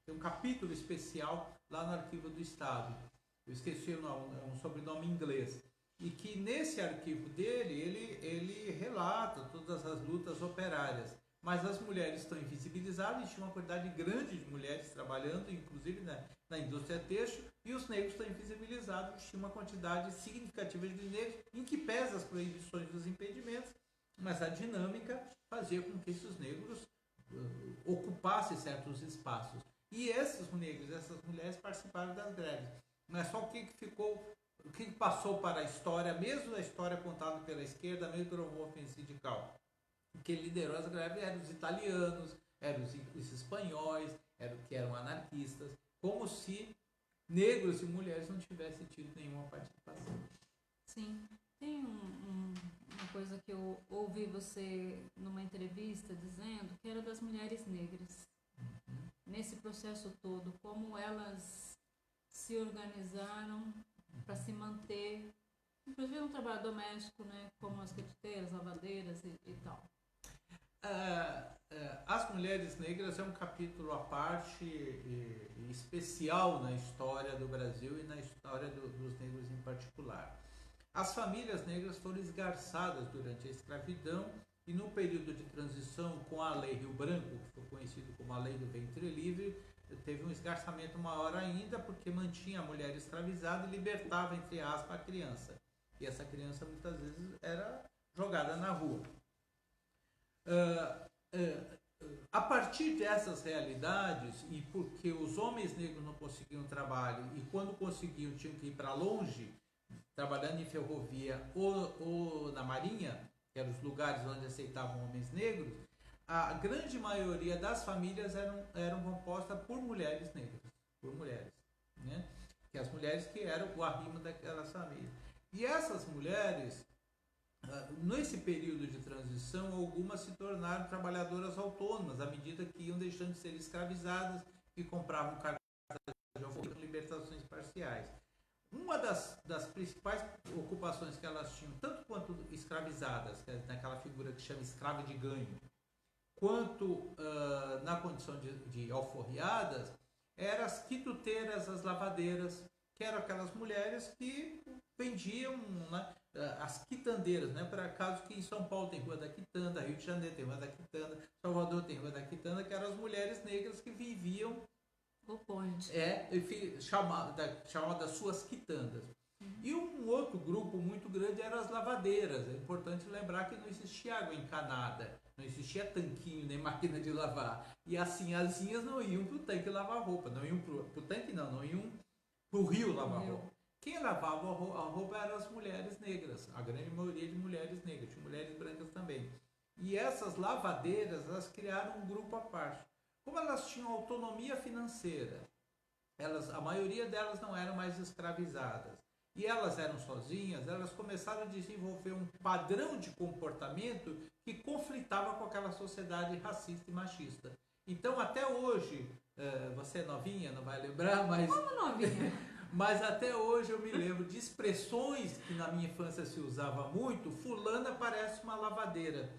tem um capítulo especial lá no arquivo do Estado. Eu esqueci o nome, é um sobrenome inglês. E que nesse arquivo dele, ele relata todas as lutas operárias. Mas as mulheres estão invisibilizadas, e tinha uma quantidade grande de mulheres trabalhando, inclusive na indústria têxtil, e os negros estão invisibilizados, tinha uma quantidade significativa de negros, em que pesa as proibições dos impedimentos, mas a dinâmica fazia com que esses negros ocupassem certos espaços. E esses negros, essas mulheres participaram das greves. Mas só o que passou para a história, mesmo a história contada pela esquerda, mesmo pelo movimento sindical, que liderou as greves eram os italianos, eram os espanhóis, que eram anarquistas, como se negros e mulheres não tivessem tido nenhuma participação. Sim. Tem uma coisa que eu ouvi você numa entrevista dizendo, que era das mulheres negras. Uhum. Nesse processo todo, como elas se organizaram para se manter, inclusive no trabalho doméstico, né, como as quituteiras, lavadeiras e tal. As mulheres negras é um capítulo à parte e especial na história do Brasil e na história dos negros em particular. As famílias negras foram esgarçadas durante a escravidão, e no período de transição com a Lei Rio Branco, que foi conhecido como a Lei do Ventre Livre, teve um esgarçamento maior ainda, porque mantinha a mulher escravizada e libertava, entre aspas, a criança. E essa criança muitas vezes era jogada na rua. A partir dessas realidades, e porque os homens negros não conseguiam trabalho, e quando conseguiam tinham que ir para longe, trabalhando em ferrovia ou na marinha, que eram os lugares onde aceitavam homens negros, a grande maioria das famílias eram compostas por mulheres negras, né? Que as mulheres que eram o arrimo daquelas famílias. E essas mulheres, nesse período de transição, algumas se tornaram trabalhadoras autônomas, à medida que iam deixando de ser escravizadas e compravam cartas de alforria com libertações parciais. Uma das principais ocupações que elas tinham, tanto quanto escravizadas, que é naquela figura que chama escrava de ganho, quanto na condição de alforriadas, eram as quituteiras, as lavadeiras, que eram aquelas mulheres que vendiam, né, as quitandeiras, né, para caso que em São Paulo tem Rua da Quitanda, Rio de Janeiro tem Rua da Quitanda, Salvador tem Rua da Quitanda, que eram as mulheres negras que viviam chamadas suas quitandas. E um outro grupo muito grande eram as lavadeiras. É importante lembrar que não existia água encanada, não existia tanquinho nem máquina de lavar. E assim, as linhas não iam para o tanque lavar roupa, não iam para o tanque não iam para o rio lavar roupa. Quem lavava a roupa eram as mulheres negras, a grande maioria de mulheres negras, tinha mulheres brancas também. E essas lavadeiras, elas criaram um grupo à parte. Como elas tinham autonomia financeira, a maioria delas não eram mais escravizadas, e elas eram sozinhas, elas começaram a desenvolver um padrão de comportamento que conflitava com aquela sociedade racista e machista. Então, até hoje, você é novinha, não vai lembrar, mas... Como novinha? Mas até hoje eu me lembro de expressões que na minha infância se usava muito. Fulana parece uma lavadeira.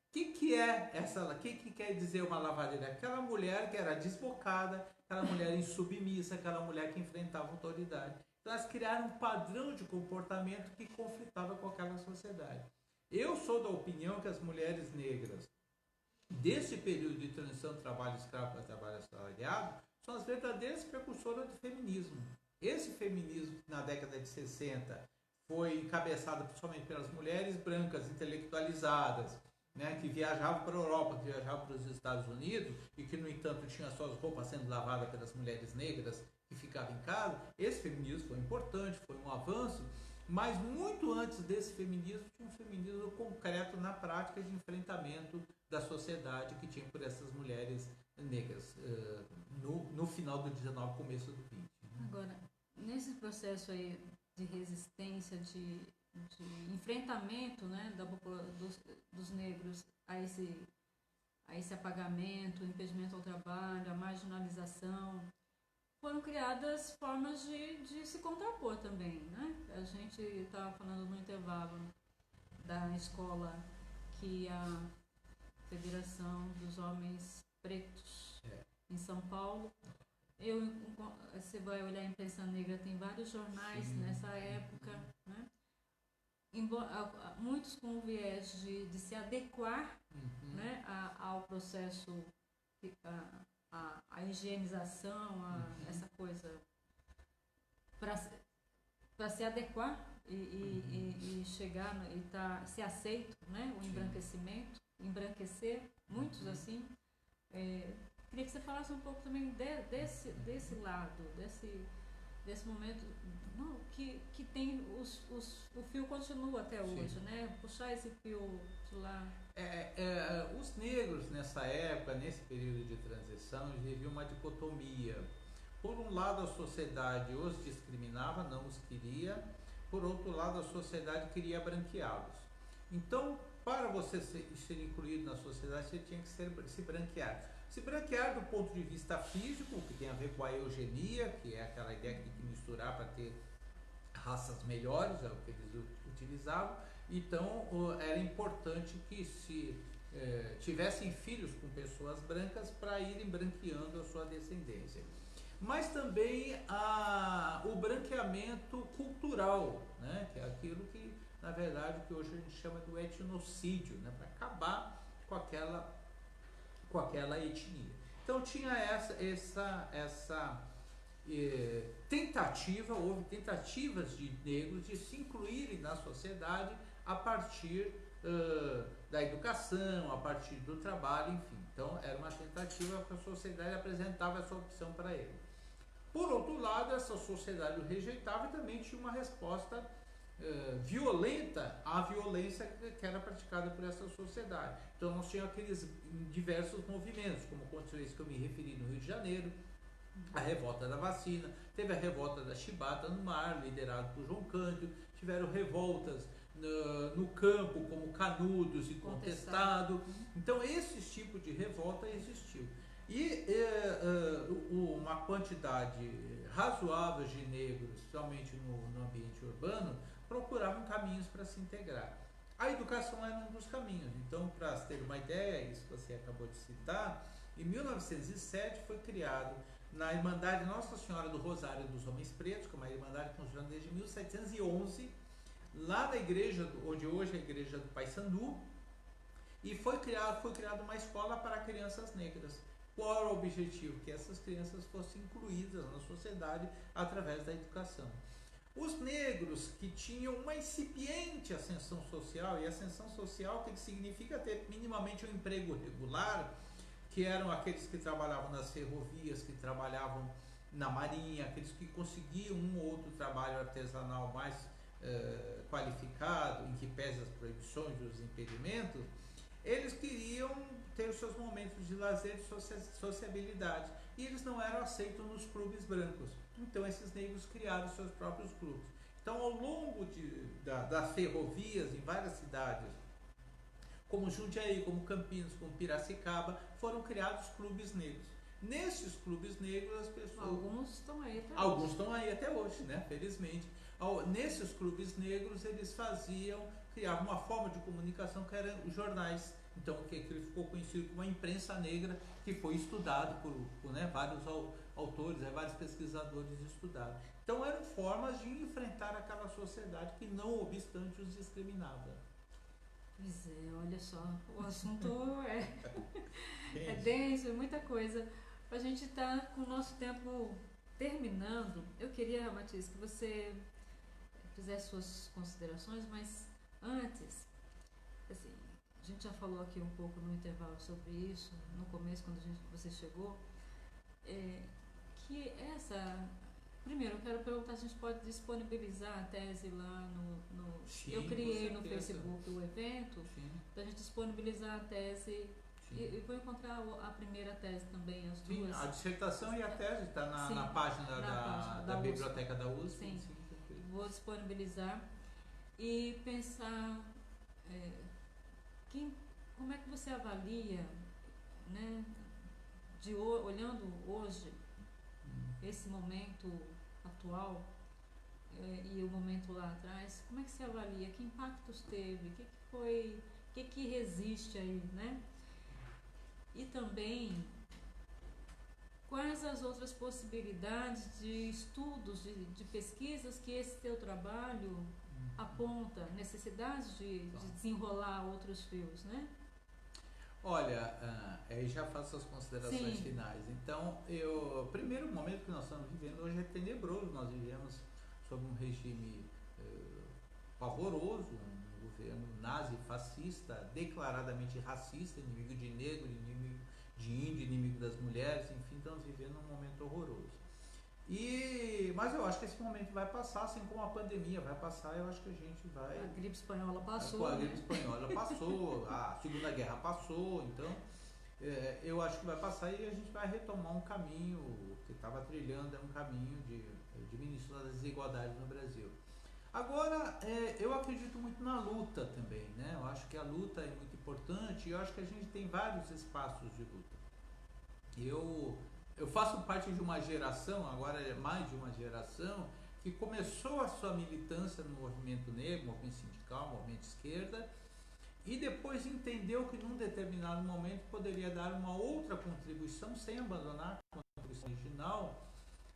O que é essa? O que quer dizer uma lavadeira? Aquela mulher que era desbocada, aquela mulher insubmissa, aquela mulher que enfrentava a autoridade. Então elas criaram um padrão de comportamento que conflitava com aquela sociedade. Eu sou da opinião que as mulheres negras, desse período de transição do trabalho escravo para trabalho assalariado, são as verdadeiras precursoras do feminismo. Esse feminismo, que na década de 60 foi encabeçado principalmente pelas mulheres brancas intelectualizadas, né, que viajavam para a Europa, que viajavam para os Estados Unidos e que, no entanto, tinham suas roupas sendo lavadas pelas mulheres negras que ficavam em casa. Esse feminismo foi importante, foi um avanço, mas muito antes desse feminismo tinha um feminismo concreto na prática de enfrentamento da sociedade que tinha por essas mulheres negras no final do 19, começo do 20. Agora, nesse processo aí de resistência, de enfrentamento, né, dos negros a esse apagamento, o impedimento ao trabalho, a marginalização, foram criadas formas de se contrapor também, né? A gente estava falando no intervalo da escola que a Federação dos Homens Pretos em São Paulo, você vai olhar a imprensa negra, tem vários jornais nessa época, né? Muitos com o viés de se adequar, né, ao processo, a higienização, essa coisa, para se adequar e chegar e ser aceito, né, o embranquecimento, embranquecer, muitos assim. Queria que você falasse um pouco também desse lado, desse momento, não, que tem o fio continua até hoje, né? Puxar esse fio de lá. Os negros nessa época, nesse período de transição, eles viviam uma dicotomia. Por um lado, a sociedade os discriminava, não os queria. Por outro lado, a sociedade queria branqueá-los. Então, para você ser incluído na sociedade, você tinha que se branquear. Se branquear do ponto de vista físico, que tem a ver com a eugenia, que é aquela ideia que tem que misturar para ter raças melhores, é o que eles utilizavam. Então, era importante que se tivessem filhos com pessoas brancas para irem branqueando a sua descendência. Mas também o branqueamento cultural, né? Que é aquilo que, na verdade, que hoje a gente chama do etnocídio, né? Para acabar com aquela etnia. Então tinha essa tentativa, houve tentativas de negros de se incluírem na sociedade a partir da educação, a partir do trabalho, enfim. Então era uma tentativa que a sociedade apresentava essa opção para ele. Por outro lado, essa sociedade o rejeitava e também tinha uma resposta violenta à violência que era praticada por essa sociedade. Então nós tínhamos aqueles diversos movimentos, como aconteceu esse que eu me referi no Rio de Janeiro, a revolta da vacina, teve a revolta da chibata no mar, liderado por João Cândido, tiveram revoltas no campo, como Canudos e Contestado. Então esse tipo de revolta existiu. E uma quantidade razoável de negros, especialmente no ambiente urbano, procuravam caminhos para se integrar. A educação era um dos caminhos. Então, para ter uma ideia, isso que você acabou de citar, em 1907 foi criado na Irmandade Nossa Senhora do Rosário dos Homens Pretos, que é uma irmandade funcionando desde 1711, lá na igreja, onde hoje é a igreja do Paissandu, e foi criada uma escola para crianças negras. Qual era o objetivo? Que essas crianças fossem incluídas na sociedade através da educação. Os negros que tinham uma incipiente ascensão social, e ascensão social que significa ter minimamente um emprego regular, que eram aqueles que trabalhavam nas ferrovias, que trabalhavam na marinha, aqueles que conseguiam um ou outro trabalho artesanal mais qualificado, em que pese as proibições e os impedimentos, eles queriam ter os seus momentos de lazer e sociabilidade, e eles não eram aceitos nos clubes brancos. Então esses negros criaram seus próprios clubes. Então, ao longo das ferrovias em várias cidades, como Jundiaí, como Campinas, como Piracicaba, foram criados clubes negros. Nesses clubes negros, as pessoas... Alguns estão aí até hoje. Alguns estão aí até hoje, né? Felizmente. Nesses clubes negros, eles criavam uma forma de comunicação que eram os jornais. Então, que ele ficou conhecido como a imprensa negra, que foi estudado por vários autores, vários pesquisadores estudaram. Então, eram formas de enfrentar aquela sociedade que, não obstante, os discriminava. Pois é, olha só, o assunto é denso, é muita coisa. A gente está com o nosso tempo terminando. Eu queria, Matias, que você fizesse suas considerações, mas antes, assim, a gente já falou aqui um pouco no intervalo sobre isso, no começo, quando você chegou, que primeiro, eu quero perguntar se a gente pode disponibilizar a tese lá no Sim, eu criei no Facebook o evento, para a gente disponibilizar a tese. E vou encontrar a primeira tese também, as duas. Sim, a dissertação e a tese está na página da biblioteca da USP. Sim, vou disponibilizar e pensar como é que você avalia, né, olhando hoje esse momento atual e o momento lá atrás, como é que você avalia? Que impactos teve? O que resiste aí, né? E também quais as outras possibilidades de estudos, de pesquisas que esse teu trabalho aponta, necessidade de desenrolar outros fios, né? Olha, aí já faço as considerações Sim. finais. Então, o primeiro momento que nós estamos vivendo hoje é tenebroso. Nós vivemos sob um regime pavoroso, um governo nazi-fascista, declaradamente racista, inimigo de negro, inimigo de índio, inimigo das mulheres, enfim, estamos vivendo um momento horroroso. Mas eu acho que esse momento vai passar, assim como a pandemia vai passar, eu acho que a gente vai... A gripe espanhola passou, A gripe espanhola passou, a Segunda Guerra passou, então eu acho que vai passar e a gente vai retomar um caminho que estava trilhando, um caminho de diminuição das desigualdades no Brasil. Agora, eu acredito muito na luta também, né? Eu acho que a luta é muito importante e eu acho que a gente tem vários espaços de luta. Eu faço parte de uma geração, agora é mais de uma geração, que começou a sua militância no movimento negro, movimento sindical, movimento esquerda, e depois entendeu que num determinado momento poderia dar uma outra contribuição, sem abandonar a contribuição original,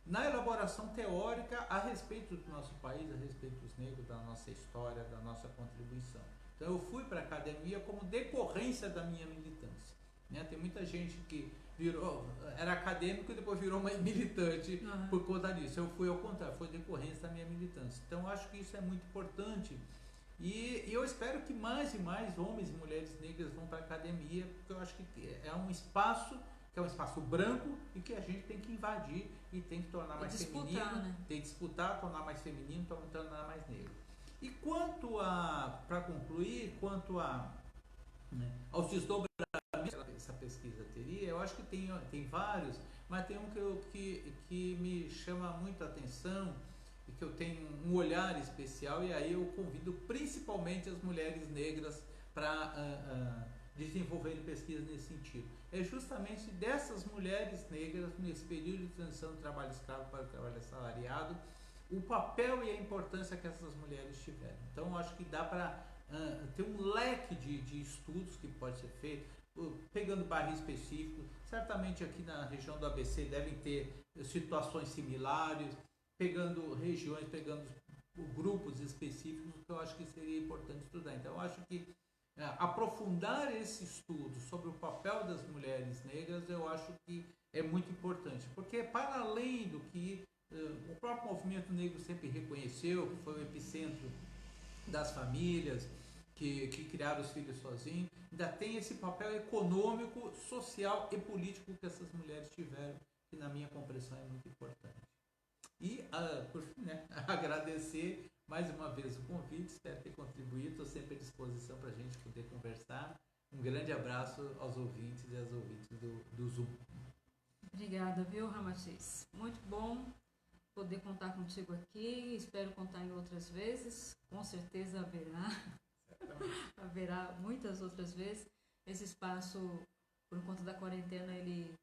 na elaboração teórica a respeito do nosso país, a respeito dos negros, da nossa história, da nossa contribuição. Então eu fui para a academia como decorrência da minha militância, né? Tem muita gente que era acadêmico e depois virou militante por conta disso. Eu fui ao contrário, foi decorrência da minha militância. Então eu acho que isso é muito importante e eu espero que mais e mais homens e mulheres negras vão para a academia, porque eu acho que é um espaço que é um espaço branco e que a gente tem que invadir e tem que tornar mais feminino, né? Tem que disputar, tornar mais feminino, tornar mais negro. E para concluir, aos desdobramentos que essa pesquisa teria, eu acho que tem vários, mas tem um que me chama muito a atenção e que eu tenho um olhar especial, e aí eu convido principalmente as mulheres negras para desenvolverem pesquisas nesse sentido. É justamente dessas mulheres negras, nesse período de transição do trabalho escravo para o trabalho assalariado, o papel e a importância que essas mulheres tiveram. Então, eu acho que dá para tem um leque de estudos que pode ser feito, pegando bairros específicos. Certamente aqui na região do ABC devem ter situações similares, pegando regiões, pegando grupos específicos, que eu acho que seria importante estudar. Então, eu acho que aprofundar esse estudo sobre o papel das mulheres negras, eu acho que é muito importante, porque para além do que o próprio movimento negro sempre reconheceu, que foi o epicentro das famílias que criaram os filhos sozinhos, ainda tem esse papel econômico, social e político que essas mulheres tiveram, que na minha compreensão é muito importante. E, por fim, né, agradecer mais uma vez o convite, espero ter contribuído, estou sempre à disposição para a gente poder conversar. Um grande abraço aos ouvintes e às ouvintes do Zoom. Obrigada, viu, Ramatiz? Muito bom poder contar contigo aqui, espero contar em outras vezes, com certeza haverá muitas outras vezes. Esse espaço, por conta da quarentena, ele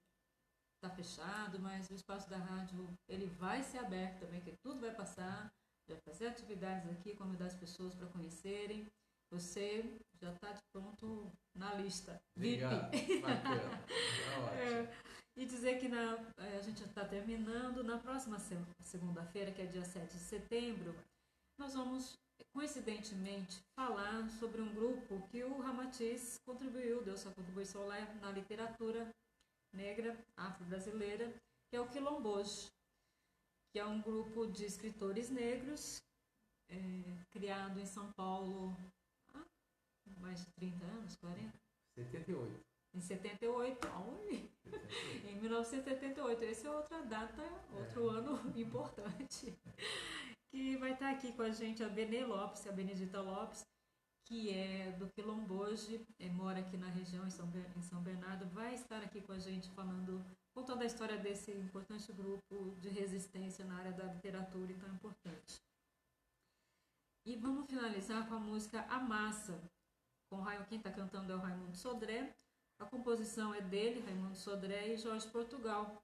está fechado, mas o espaço da rádio ele vai ser aberto também, que tudo vai passar, vai fazer atividades aqui, convidar as pessoas para conhecerem. Você já está de pronto na lista. Obrigado. Bacana. Ótimo. E dizer que a gente está terminando, na próxima segunda-feira, que é dia 7 de setembro, nós vamos, coincidentemente, falar sobre um grupo que o Ramatiz contribuiu, deu sua contribuição lá na literatura negra afro-brasileira, que é o Quilomboje, que é um grupo de escritores negros criado em São Paulo há mais de 30 anos, 40? 78. Em 78, em 1978, essa é outra data, outro ano importante, que vai estar aqui com a gente a Benê Lopes, a Benedita Lopes, que é do Quilomboje, mora aqui na região, em São Bernardo, vai estar aqui com a gente contando a história desse importante grupo de resistência na área da literatura e tão importante. E vamos finalizar com a música A Massa, quem está cantando é o Raimundo Sodré, a composição é dele, Raimundo Sodré, e Jorge Portugal.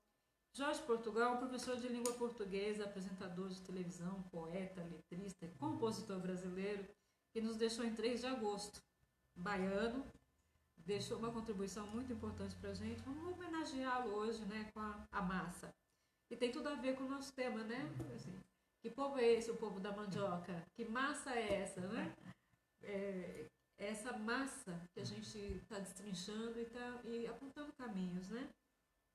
Jorge Portugal é professor de língua portuguesa, apresentador de televisão, poeta, letrista e compositor brasileiro, que nos deixou em 3 de agosto. Baiano, deixou uma contribuição muito importante para a gente. Vamos homenageá-lo hoje, né, com a massa. E tem tudo a ver com o nosso tema, né? Assim, que povo é esse, o povo da mandioca? Que massa é essa, né? Essa massa que a gente está destrinchando e apontando caminhos, né?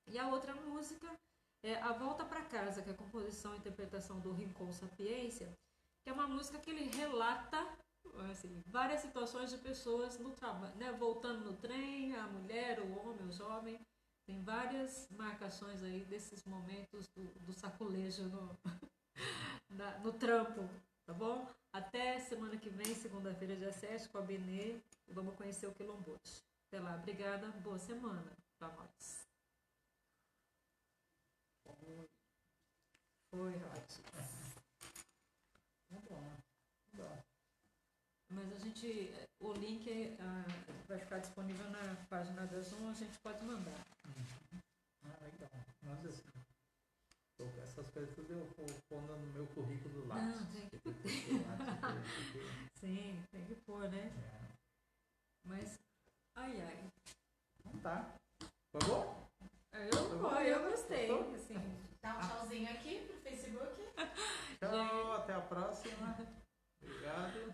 E a outra música é A Volta para Casa, que é a composição e interpretação do Rincon Sapiência, que é uma música que ele relata assim, várias situações de pessoas no trabalho, né? Voltando no trem, a mulher, o homem, o jovem. Tem várias marcações aí desses momentos do saculejo no trampo, tá bom? Até semana que vem, segunda-feira, dia 7, com a Benê, e vamos conhecer o Quilomboje. Até lá, obrigada, boa semana para nós. Foi, Rod. Bom. Mas o link vai ficar disponível na página da Zoom, a gente pode mandar. Legal. Manda assim. Essas coisas tudo eu vou pondo no meu currículo lá. Não, tem que pôr. Sim, tem que pôr, né? Mas, ai. Não tá. Foi bom? Eu gostei. Assim. Dá um tchauzinho aqui pro Facebook. Tchau, até a próxima. Obrigado.